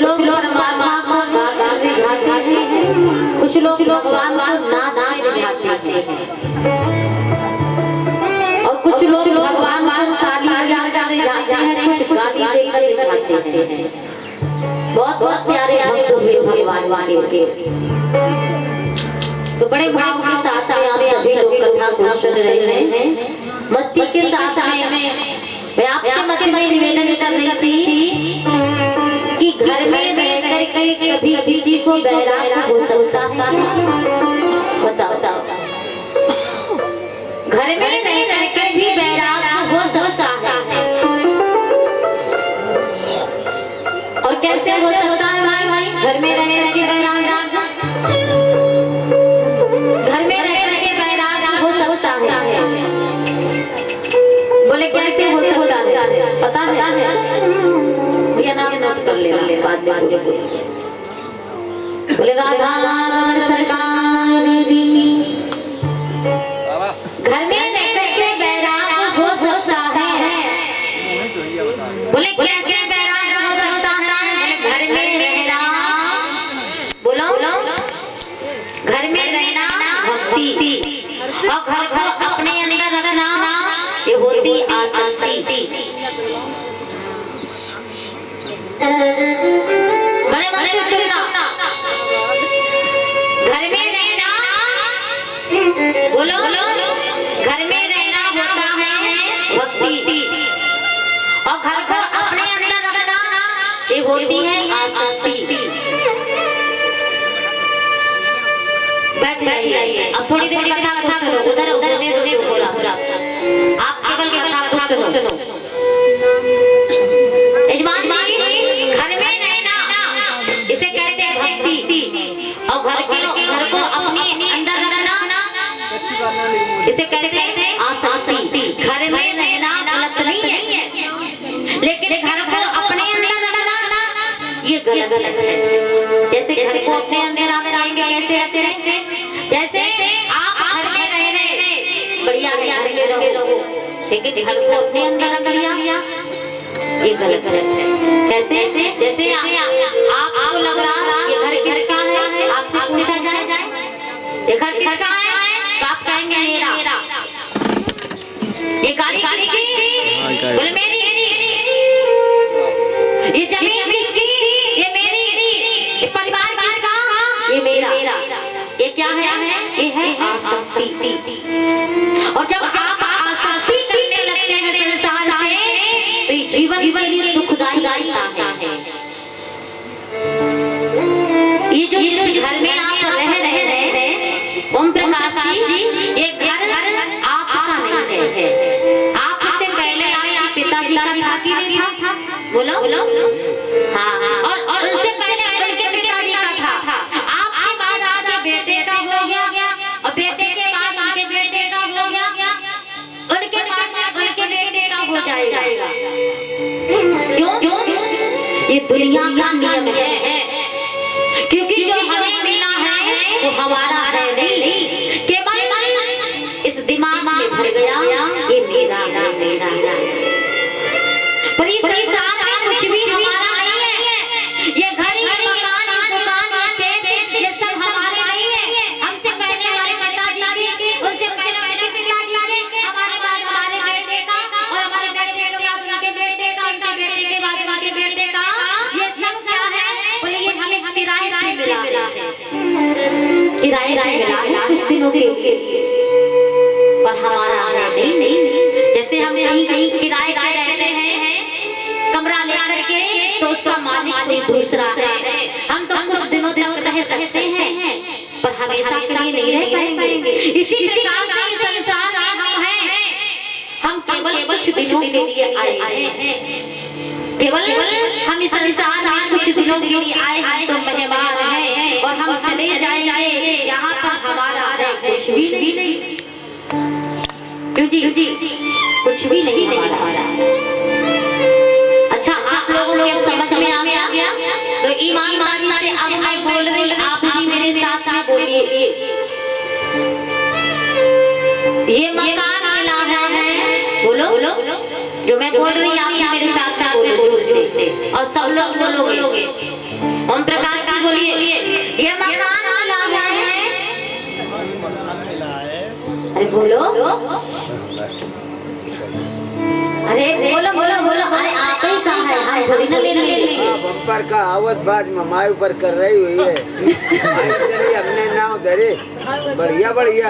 लोग परमात्मा को गा रिझाते हैं, कुछ लोग भगवान को नाच रिझाते हैं, और कुछ लोग भगवान को ताली बजा रिझाते हैं, कुछ गाली देकर रिझाते हैं। बहुत बहुत प्यारे भक्त हुए भगवान के। तो बड़े भाव के साथ आप सभी लोग कथा को सुन रहे हैं। मस्ती के साथ में मैं आपके मत में निवेदन कर रही थी कि घर में रहकर के कभी किसी को बैराग हो सकता है? बताओ। घर में रह करके भी बैराग हो सकता है, और कैसे हो सकता है भाई? घर में रह करके बैराग, घर में रह करके बैराग हो सकता है। बोले कैसे हो सकता है? पता है? भैया नाम नोट कर ले बाद में बोले राधा सरकार घर में रह करके बैराग हो सकता है। बोले कैसे बैराग हो सकता है? घर में रहना, बोलो घर में रहना भक्ति, और घर को अपने अंदर रखना ये होती आसक्ति। बड़े मन से सुनना, घर में रहना, बोलो घर में रहना होता है भक्ति, और घर को अपने अंदर रखना ये होती है आसक्ति। बैठ जाइए, अब थोड़ी देर कथा को सुनो, उधर उधरने दो पूरा, आप केवल कथा को सुनो। यजमान जी, घर में रहना इसे कहते हैं भक्ति, और घर को अपने अंदर रखना इसे कहते हैं आसक्ति। घर में रहना गलत नहीं है, लेकिन घर को अपने अंदर रखना ये गलत है। जैसे घर को अपने अंदर आप रहेंगे, कैसे ऐसे रहते, जैसे आप घर में रह रहे बढ़िया घर में रहो, लेकिन घर को अपने अंदर रख लिया ये गलत है। कैसे? जैसे आपको लग रहा ये घर किसका है, आपसे पूछा जाए ये घर किसका है, तो आप कहेंगे मेरा। ये गाड़ी किसकी? बोले मेरी। ये जमीन किसकी? ये मेरी। ये परिवार किसका? ये मेरा। ये क्या है? ये है आसक्ति। और जब आप आसक्ति करने लगते हैं संसार से, तो जीवन के लिए दुखदाई होता है। ये जो जिस घर में आप रह रहे हैं ओम प्रकाश जी, ये घर आपका नहीं है। आप इससे पहले आपके पिताजी का था कि नहीं था? बोलो हाँ, और उससे पहले उनके पिताजी का था। आपके बाद आपके बेटे का हो गया, और बेटे के बाद उनके बेटे का हो गया, उनके बाद उनके बेटे का हो जाएगा। क्यों? ये दुनिया का नियम है, क्योंकि जो हमें मिला है वो हमारा है नहीं, केवल इस दिमाग में भर गया ये मेरा। पर ये संसार में कुछ भी हमारा नहीं है। ये घर, ये मकान, ये दुकान, ये खेत, ये सब हमारे नहीं है। हमसे पहले हमारे पिताजी के, उनसे पहले हमारे पिताजी के, हमारे बाद हमारे बेटे का, और हमारे बेटे के बाद उनके बेटे का, उनके बेटे के बाद उनके बेटे का। ये सब क्या है? बोले ये हमें किराए पे मिला है, किराए पे मिला है कुछ दिनों के लिए, पर हमारा नहीं। जैसे हम कहीं किराए पे रहते हैं, कमरा ले करके, तो उसका मालिक कोई दूसरा है। हम तो कुछ दिनों तक रह सकते हैं, पर हमेशा के लिए नहीं रह पाएंगे। इसी प्रकार से संसार में हम हैं, हम केवल कुछ दिनों के लिए आए हैं, केवल हम इस संसार में कुछ दिनों के लिए आए हैं, तो मेहमान हैं, और हम चले जाएंगे। यहाँ पर हमारा कुछ भी नहीं। क्यों जी? कुछ भी नहीं हमारा। अच्छा, आप लोगों को अब समझ में आ गया? तो ईमानदारी से अब मैं बोल रही, आप भी मेरे साथ में बोलिए। ये मकान मिला है, बोलो जो मैं बोल रही, आप मेरे साथ बोलो जोर से, और सब लोग बोलोगे। ओम प्रकाश जी बोलिए। ये मकान मिला है। अरे बोलो, अरे बोलो बोलो बोलो। अरे आप ही कहा है, हम थोड़ी ना ले लेंगे। बम्पर का आवत बाज ममाई ऊपर कर रही हुई है। चलिए हमने नाव धरे, बढ़िया बढ़िया।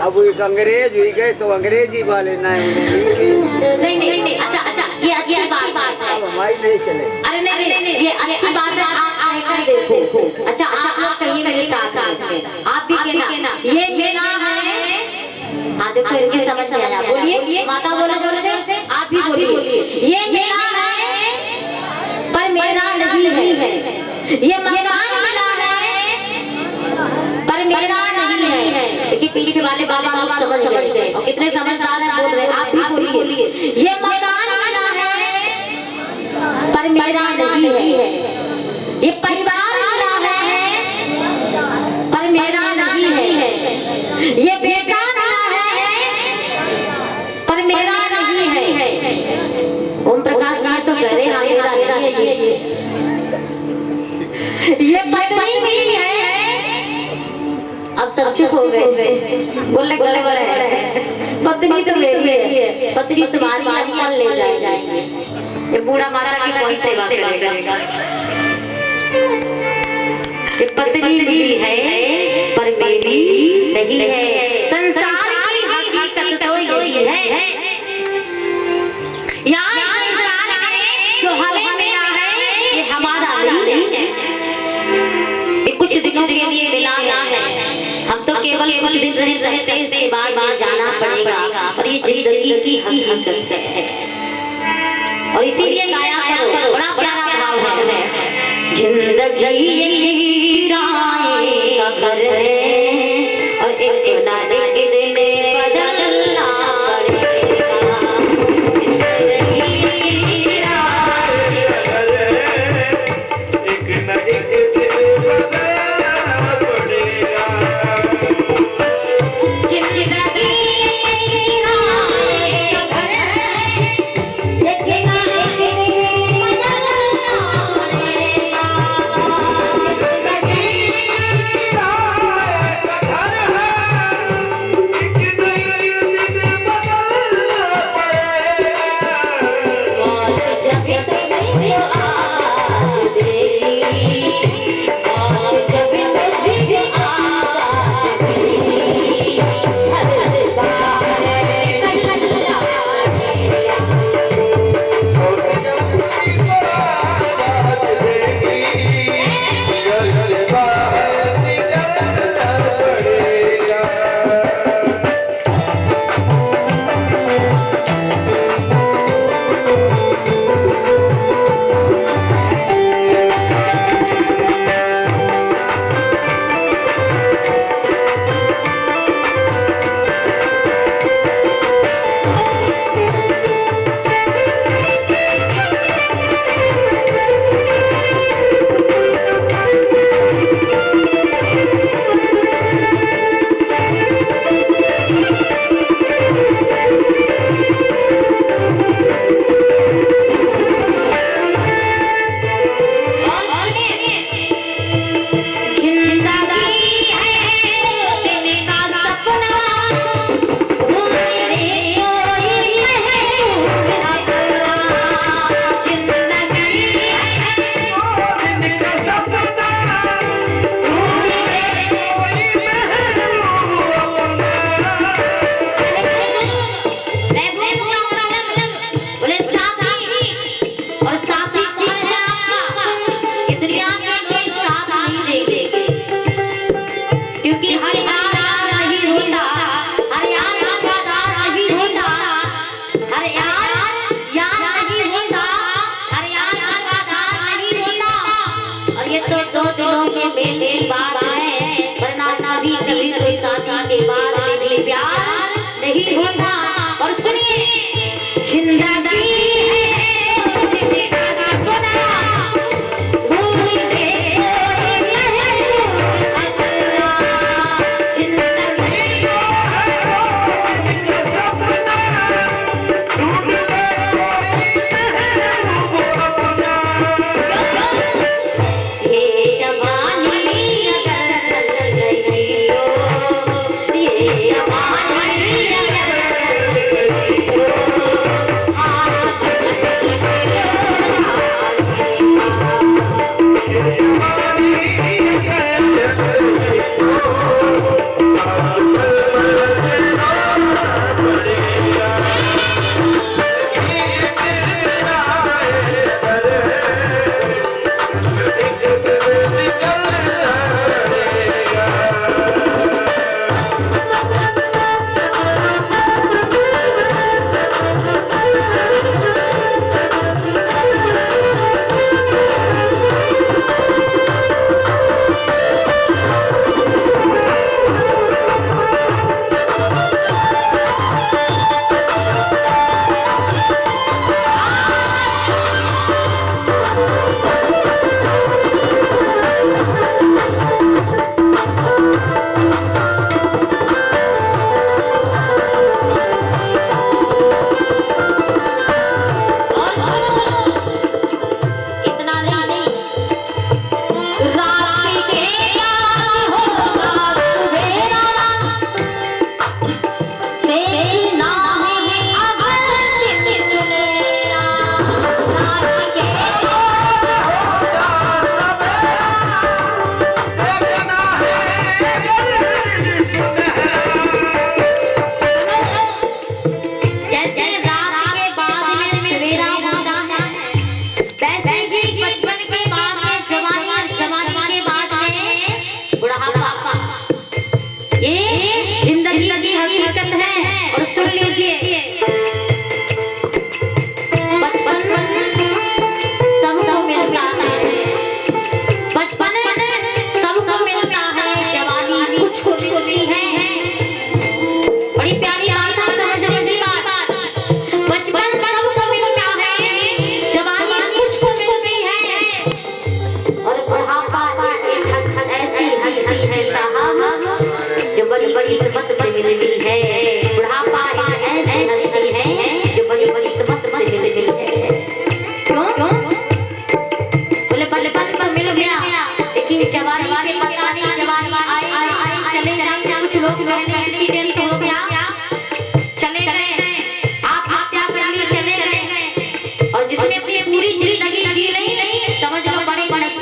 अब एक अंग्रेज हुई गए तो अंग्रेजी वाले ना नहीं नहीं नहीं, अच्छा अच्छा, ये अच्छी बात है। अब हमारी नहीं चले। अरे नहीं नहीं, ये अच्छी बात है। आप आकर देखो। अच्छा आप लोग कहिए मेरे साथ साथ में, आप भी कहना ये मेरा है। हाँ देखो इनकी समझ में आया। बोलिए माता, बोलो बोलो से, आप भी बोलिए। ये मेरा है पर मेरा नहीं है। ये मकान मिला है पर मेरा नहीं है। देखिए पीछे वाले बाबा लोग समझ गए और कितने समझदार हैं, बोल रहे हैं। आप भी बोलिए। ये मकान मिला है पर मेरा नहीं है। ये परिवार मिला है पर मेरा नहीं है। ये बेटा मिला है पर मेरा नहीं है। ओम प्रकाश जी तो कह रहे हैं मेरा नहीं है। ये पत्नी मिली है। अब सब चुप हो गए, बोले बोले बोले पत्नी तो मेरी है, पत्नी तुम्हारी हम कौन ले जाएंगे। ये बूढ़ा माता की कौन सेवा करेगा। ये पत्नी मिली है पर मेरी नहीं है। संसार की हकीकत तो यही है। यहाँ संसार में जो हमें मिला है ये हमारा नहीं है। ये कुछ दिनों के लिए मिला है। हम तो केवल कुछ दिन रह सकते हैं, इसके बाद जाना पड़ेगा। और ये जिंदगी की हकीकत है। और इसीलिए गाया करो, बड़ा प्यारा भाव है। जिंदगी का घर है और एक ना एक दिन बदलना पड़ेगा। एक ना एक दिन बदलना पड़ेगा। जिंदगी का घर है, एक ना एक दिन बदलना पड़ेगा।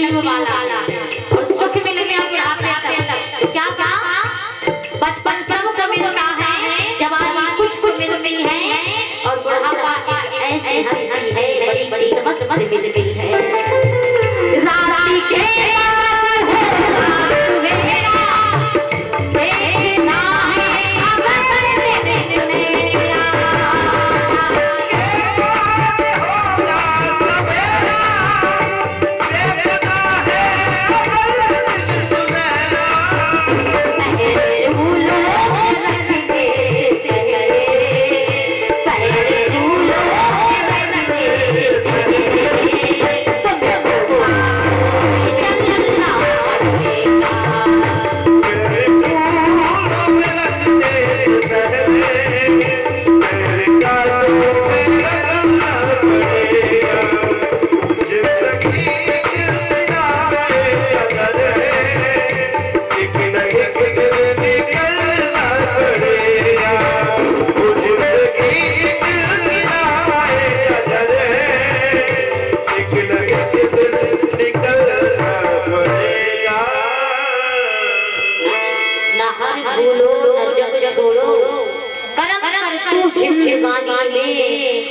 नसीब वाला और सुख मिल गया बुढ़ापे तक। तो क्या कहा, बचपन सबको मिलता है, जवानी कुछ कुछ मिलती है, और बुढ़ापा एक ऐसी हस्ती है बड़ी बड़ी समझ समझ मिलती है। राती के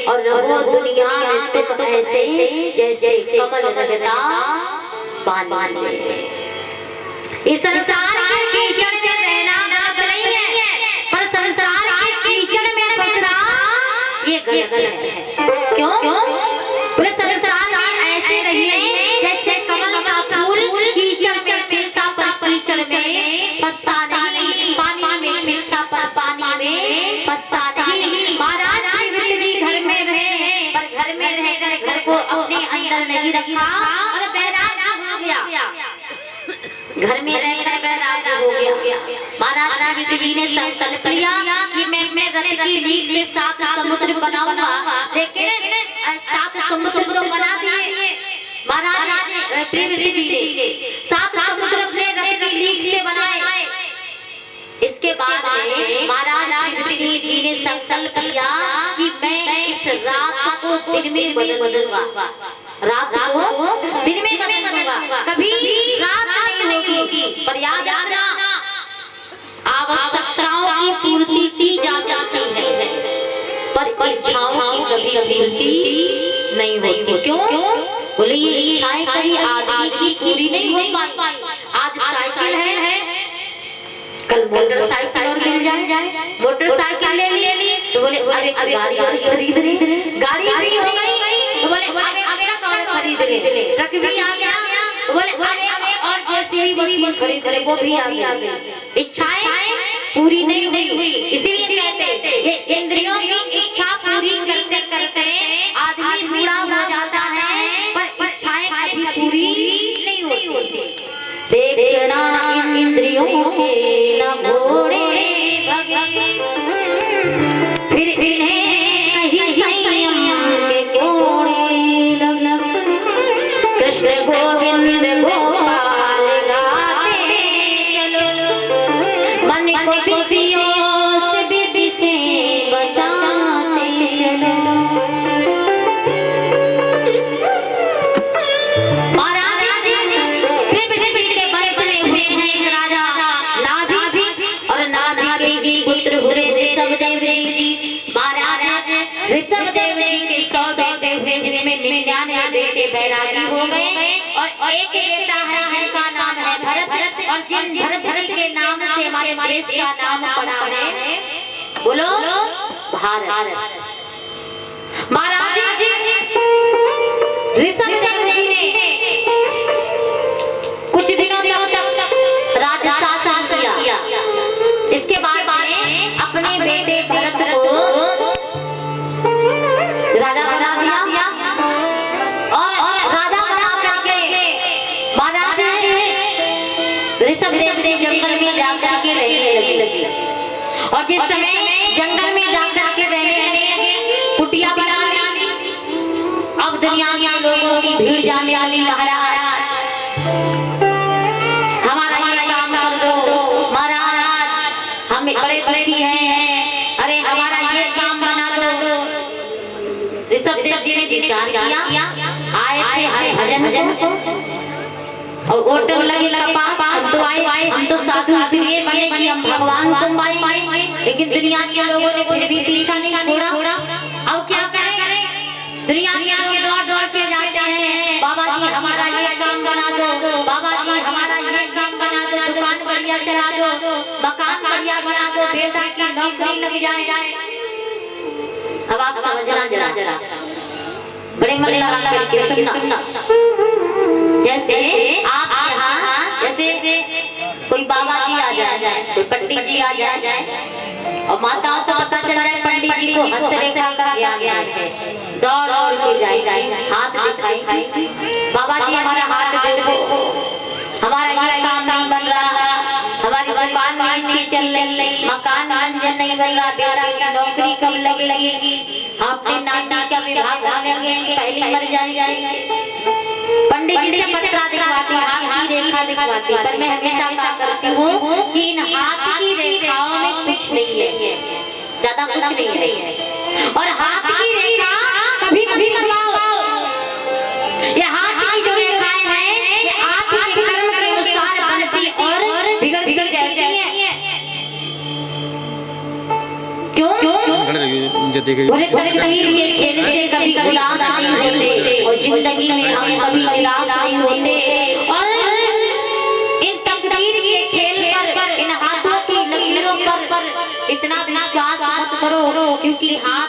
और रहो दुनिया में तुम ऐसे जैसे कमल रहता पानी में। इस संसार के कीचड़ में रहना गलत नहीं है, पर संसार के कीचड़ में फंसना ये गलत है। क्यों? पूरे संसार में ऐसे रहिए जैसे कमल का फूल कीचड़ में मिलता पर कीचड़ में फंसता नहीं, पानी में मिलता पर पानी में फंसता नहीं। महाराज घर में रहे, पर घर में रहकर घर को अपने अंदर नहीं रखा और बैराग हो गया। घर में रहकर बैराग हो गया। महाराज जी ने संकल्प लिया कि मैं रथ की लीक से 7 समुद्र बनाऊंगा, लेकिन 7 समुद्र तो बना दिए महाराज प्रेमजी ने, 7 समुद्र अपने रथ की लीक से बनाए। इसके बाद में महाराज जी ने संकल्प लिया कि मैं इस रात को दिन में बदल दूंगा, रात को दिन में बदल दूंगा, कभी रात नहीं होगी। पर याद रखना, आवश्यकताओं की पूर्ति की जा सकती है, पर इच्छाओं की कभी पूर्ति नहीं होती। क्यों? बोले ये इच्छाएं कभी आदमी की पूरी नहीं हो पाई। आज साइकिल है, कल मोटरसाइकिल और मिल जाए, मोटरसाइकिल ले लिए तो बोले अरे गाड़ी और खरीद ले, गाड़ी भी हो गई तो बोले अबे कार खरीद ले, ट्रक भी आ गया तो बोले अबे और जेसीबी मशीन खरीद ले, वो भी आ गई। इच्छाएं पूरी नहीं हुई, इसीलिए कहते हैं ये इंद्रियों की इच्छा पूरी करते करते आदमी बूढ़ा हो जाता है, पर इच्छाएं कभी पूरी नहीं होती। देखना इंद्रियों के न घोड़े भगे, फिर इन्हें कहीं संयम के घोड़े लग। कृष्ण गोविंद गोपाल गाते चलो, मन को विषयों से विषय से बचाते चलो। ऋषभ देव जी के 100 बेटे हुए, जिसमें 99 बेटे बैरागी हो गए, और एक बेटा है जिनका नाम है भरत, और जिन भरत जी के नाम से हमारे देश का नाम पड़ा है, बोलो भारत। महाराज ऋषभ देव जी ने कुछ दिनों तक राज्य शासन किया। इसके बाद अपने बेटे भरत को राजा बना दिया, और राजा बना करके महाराज ऋषभ देव जी जंगल में जाकर के रहने लगे। और जिस समय जंगल में जाकर के रहने लगे, कुटिया बना ली। अब दुनिया के लोगों की भीड़ जाने वाली, महाराज हमारा ये काम कर दो, महाराज हम बड़े बड़े भी हैं, अरे हमारा ये काम बना दो। ऋषभ देव जी ने विचार किया, आए थे हरे भजन को, और होटल लगे पास हम तो आए, हम तो साधु इसलिए बने कि हम भगवान को पाए, लेकिन दुनिया के लोगों ने फिर भी पीछा नहीं छोड़ा। अब क्या करें, दुनिया के लोग दौड़ दौड़ के जाते हैं, बाबा जी हमारा ये काम बना दो, बाबा जी हमारा ये काम बना दो, दुकान बढ़िया चला दो, मकान बढ़िया बना दो, बेटा की नौकरी लग जाए। अब आप समझना जरा बड़े मन लगा करके सुनना। जैसे आप यहाँ जैसे कोई बाबा जी आ जाए, कोई पंडित जी आ जाए, और माताओं को पता चल जाए पंडित जी को हस्तरेखा का ज्ञान है, दौड़ दौड़ के जाए, हाथ दिखाई, बाबा जी हमारा हाथ दे दो, हमारा ये काम नहीं बन रहा, हमारी दुकान नहीं अच्छी चल रही, मकान मंजन नहीं बन रहा, बेटा की नौकरी कब लगेगी, अपने नाती का विवाह करेंगे, पहले मर जाएंगे। पंडित जी से पत्रा दिखवाती, हाथ की रेखा दिखवाती, पर मैं हमेशा कहा करती हूँ कि इन हाथ की रेखाओं में कुछ नहीं है, ज्यादा कुछ नहीं है। और हाथ की रेखा कभी कभी करवाओ, ये हाथ की जो रेखाएं हैं ये आपके कर्म के अनुसार बनती और बिगड़ती रहती है। क्यों? बोले तकदीर के खेल से कभी निराश नहीं होते, और जिंदगी में हम कभी निराश नहीं होते। और इन तकदीर के खेल पर, इन हाथों की लकीरों पर इतना विश्वास मत करो, क्योंकि हाथ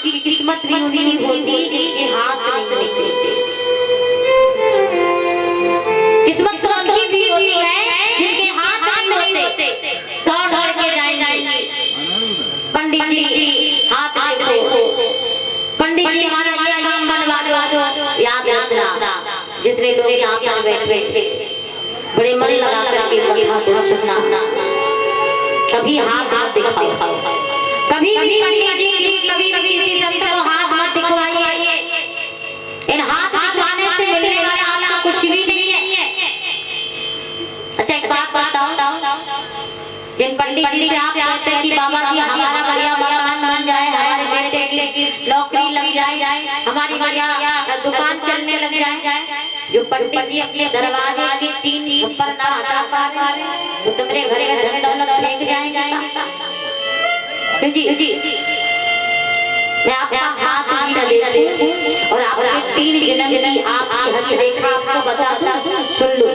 की किस्मत भी उन्हीं होती जिनके हाथ नहीं होते। किस्मत तो उनकी भी होती है जिनके हाथ नहीं होते, दौड़ दौड़ के जाएंगे। पंडित जी हाथ देखो, पंडित जी हमारा ये काम बनवा दो। याद रखना जितने लोग यहाँ पर बैठे बड़े मन लगा करके कथा को सुनना, कभी हाथ दिखाओ, कभी भी पंडित जी कभी भी किसी संत को हाथ मत दिखवाइए। इन हाथ दिखवाने से मिलने वाला आपको कुछ भी नहीं है। अच्छा एक बात बताओ, जिन पंडित जी से आप कहते हैं कि बाबा जी हमारा बढ़िया मकान बन जाए, हमारे बेटे की नौकरी लग जाए, हमारी बढ़िया दुकान चलने लग जाए, जो पंडित जी अपने दरवाजे के 3 छप्पर ना हटा पा रहे, वो तुम्हारे घर में धन दौलत फेंक जाएंगे। जी मैं आपका हाथ भी न देखूं और आपके 3 जन्म की आपकी हस्तरेखा आपको बताता हूं, सुन लो।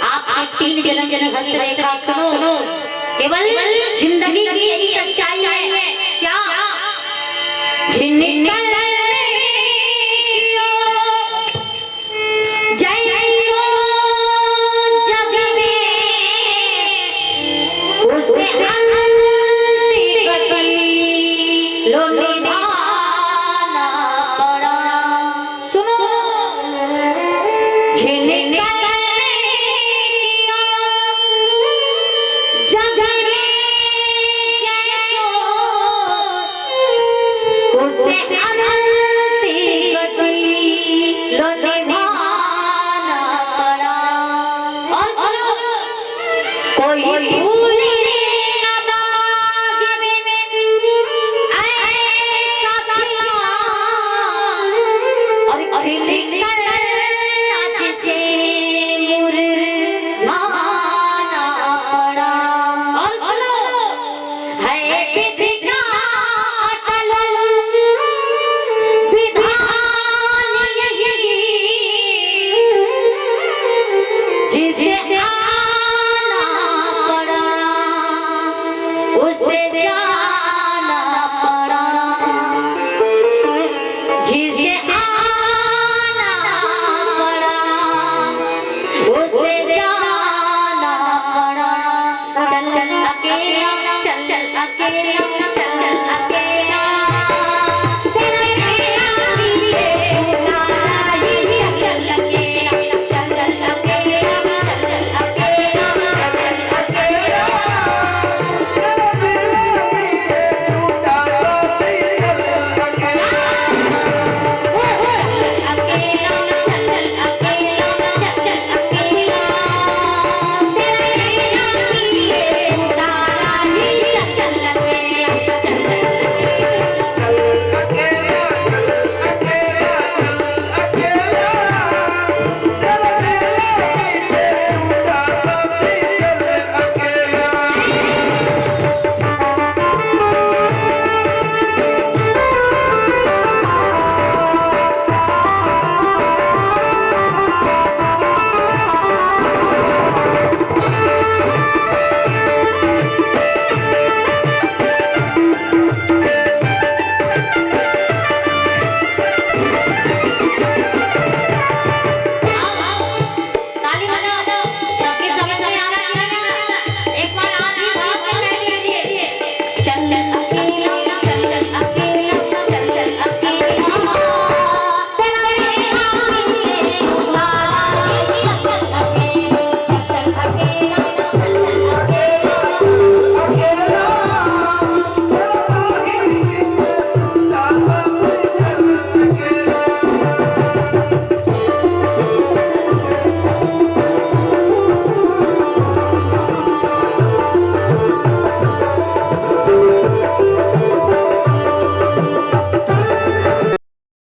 आपके 3 जन्म की हस्तरेखा सुनो, केवल जिंदगी की यही सच्चाई है। क्या? सुनो,